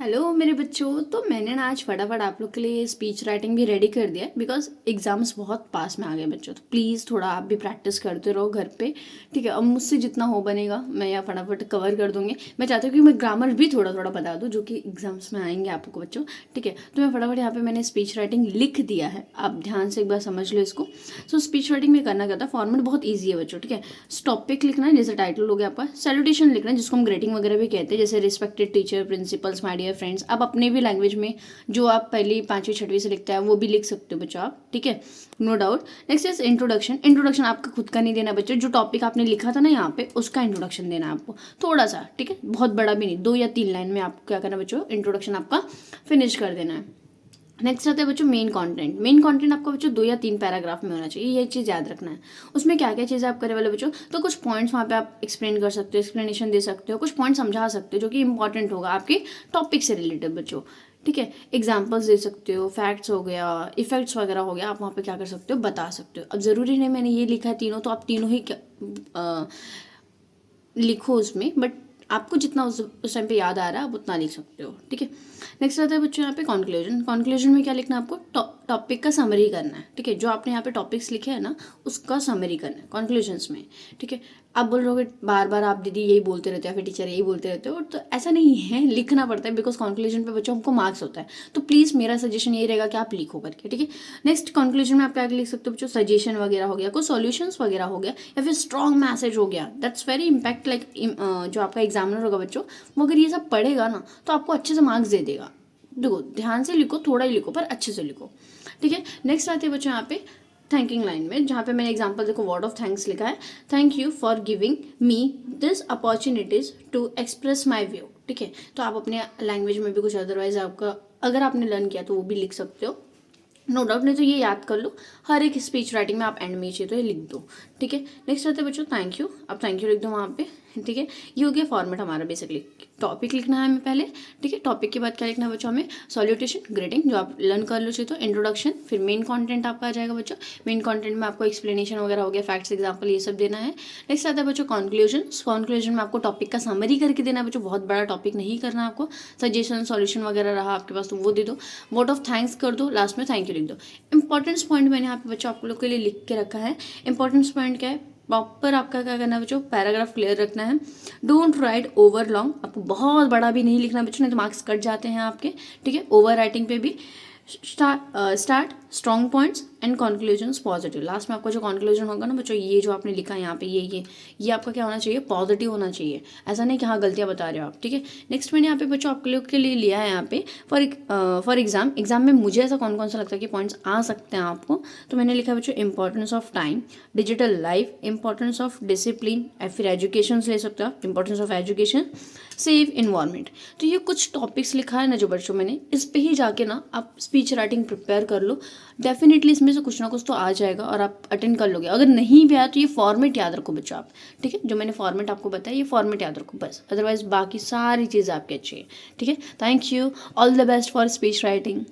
Hello मेरे बच्चों। तो मैंने ना आज फटाफट आप लोग के लिए स्पीच राइटिंग भी रेडी कर दिया बिकॉज एग्जाम्स बहुत पास में आ गए बच्चों। तो प्लीज़ थोड़ा आप भी प्रैक्टिस करते रहो घर पे, ठीक है। अब मुझसे जितना हो बनेगा मैं यहाँ फटाफट कवर कर दूंगी। मैं चाहती हूँ कि मैं ग्रामर भी थोड़ा थोड़ा बता दूँ जो कि एग्जाम्स में आएंगे आपको बच्चों, ठीक है। तो मैं फटाफट यहाँ पे मैंने स्पीच राइटिंग लिख दिया है, आप ध्यान से एक बार समझ लो इसको। सो स्पीच राइटिंग में करना क्या था, फॉर्मेट बहुत ईजी है बच्चों, ठीक है। टॉपिक लिखना है, जैसे टाइटल हो गया आपका, सैल्यूटेशन लिखना है जिसको हम ग्रेटिंग वगैरह भी कहते हैं, जैसे respected teacher, principals, my dear friends. अब अपने भी लैंग्वेज में जो आप पहली पाँचवीं छठवीं से लिखते हैं वो भी लिख सकते हो बच्चों आप, ठीक है, no doubt. Next is introduction. Introduction आपका खुद का नहीं देना बच्चों, जो टॉपिक आपने लिखा था ना यहाँ पे उसका इंट्रोडक्शन देना है आपको, थोड़ा सा, ठीक है, बहुत बड़ा भी नहीं, 2 या 3 लाइन में आपको क्या करना है बच्चों, इंट्रोडक्शन आपका फिनिश कर देना है। नेक्स्ट आता है बच्चों मेन कंटेंट। मेन कंटेंट आपका बच्चों 2 या 3 पैराग्राफ में होना चाहिए, ये चीज़ याद रखना है। उसमें क्या क्या चीज़ें आप करे वाले बच्चों, तो कुछ पॉइंट्स वहाँ पे आप एक्सप्लेन कर सकते हो, एक्सप्लेनेशन दे सकते हो, कुछ पॉइंट समझा सकते हो जो कि इंपॉर्टेंट होगा आपके टॉपिक से रिलेटेड बच्चों, ठीक है। एग्जाम्पल्स दे सकते हो, फैक्ट्स हो गया, इफेक्ट्स वगैरह हो गया, आप वहाँ पे क्या कर सकते हो, बता सकते हो। अब ज़रूरी नहीं मैंने ये लिखा है तीनों तो आप तीनों ही लिखो उसमें, बट आपको जितना उस टाइम पे याद आ रहा है आप उतना लिख सकते हो, ठीक है। नेक्स्ट आता है बच्चों यहाँ पे कंक्लूजन। कंक्लूजन में क्या लिखना है आपको, टॉपिक का समरी करना है, ठीक है। जो आपने यहाँ पे टॉपिक्स लिखे हैं ना उसका समरी करना है कंक्लूजन्स में, ठीक है। आप बोल रहे हो बार बार आप दीदी यही बोलते रहते हो या फिर टीचर यही बोलते रहते हो, तो ऐसा नहीं है, लिखना पड़ता है बिकॉज कंक्लूजन पे बच्चों हमको मार्क्स होता है। तो प्लीज़ मेरा सजेशन यही रहेगा कि आप लिखो करके, ठीक है। नेक्स्ट कंक्लूजन में आप क्या लिख सकते हो बच्चों, सजेशन वगैरह हो गया, कुछ सॉल्यूशंस वगैरह हो गया, या फिर स्ट्रॉन्ग मैसेज हो गया, दैट्स वेरी इम्पैक्ट लाइक जो आपका एग्जामिनर होगा बच्चों, वो अगर ये सब पढ़ेगा ना तो आपको अच्छे से मार्क्स दे देगा। देखो ध्यान से लिखो, थोड़ा ही लिखो पर अच्छे से लिखो, ठीक है। नेक्स्ट आते हैं बच्चों यहाँ पे थैंकिंग लाइन में, जहाँ पे मैंने एग्जांपल देखो वर्ड ऑफ थैंक्स लिखा है, thank you for giving me this opportunities to express my view, ठीक है। तो आप अपने लैंग्वेज में भी कुछ अदरवाइज आपका अगर आपने लर्न किया तो वो भी लिख सकते हो, नो डाउट। नहीं तो ये याद कर लो, हर एक स्पीच राइटिंग में आप एंड में चाहिए तो ये लिख दो, ठीक है। नेक्स्ट आते हैं बच्चों थैंक यू, आप थैंक यू लिख दो वहाँ पे, ठीक है। ये हो गया फॉर्मेट हमारा, बेसिकली टॉपिक लिखना है हमें पहले, ठीक है। टॉपिक के बाद क्या लिखना है बच्चों, हमें सॉल्यूटेशन, ग्रेटिंग जो आप लर्न कर लो चाहिए तो, इंट्रोडक्शन, फिर मेन कंटेंट आपका आ जाएगा बच्चों। मेन कंटेंट में आपको एक्सप्लेनेशन वगैरह हो गया, फैक्ट्स, एग्जाम्पल, ये सब देना है। नेक्स्ट आता है बच्चों कंक्लूजन। कंक्लूजन में आपको टॉपिक का समरी करके देना है बच्चों, बहुत बड़ा टॉपिक नहीं करना है आपको। सजेशन सॉल्यूशन वगैरह रहा आपके पास तो वो दे दो, वर्ड ऑफ थैंक्स कर दो, लास्ट में थैंक यू लिख दो। इंपॉर्टेंस पॉइंट मैंने यहाँ पे बच्चों आप लोग के लिए लिख के रखा है। इंपॉर्टेंस पॉइंट क्या है, प्रॉपर आपका क्या करना है बच्चों, पैराग्राफ क्लियर रखना है। डोंट राइट ओवर लॉन्ग, आपको बहुत बड़ा भी नहीं लिखना बच्चों, नहीं तो मार्क्स कट जाते हैं आपके, ठीक है। ओवर राइटिंग पे भी start strong points and conclusions positive. Last में आपका जो कंक्लूजन होगा ना बच्चों, ये जो आपने लिखा है यहाँ पे, ये आपका क्या होना चाहिए, पॉजिटिव होना चाहिए, ऐसा नहीं कि हाँ गलतियाँ बता रहे हो आप, ठीक है। नेक्स्ट मैंने यहाँ पे बच्चों आप लोग के लिए लिया है यहाँ पे फॉर एग्जाम में मुझे ऐसा कौन कौन सा लगता है कि पॉइंट्स आ सकते हैं आपको, तो मैंने लिखा है बच्चों importance of time, digital life, importance of discipline, फिर एजुकेशन ले सकते हो आप, importance of education, safe environment. तो ये कुछ टॉपिक्स लिखा है ना जो बच्चों मैंने, इस पे ही जाके ना आप स्पीच राइटिंग प्रिपेयर कर लो, डेफिनेटली इसमें से कुछ ना कुछ तो आ जाएगा और आप अटेंड कर लोगे। अगर नहीं भी आया तो ये फॉर्मेट याद रखो बच्चों आप, ठीक है। जो मैंने फॉर्मेट आपको बताया ये फॉर्मेट याद रखो बस, अदरवाइज बाकी सारी चीज़ें आपकी अच्छी है, ठीक है। Thank you, all the best for speech writing.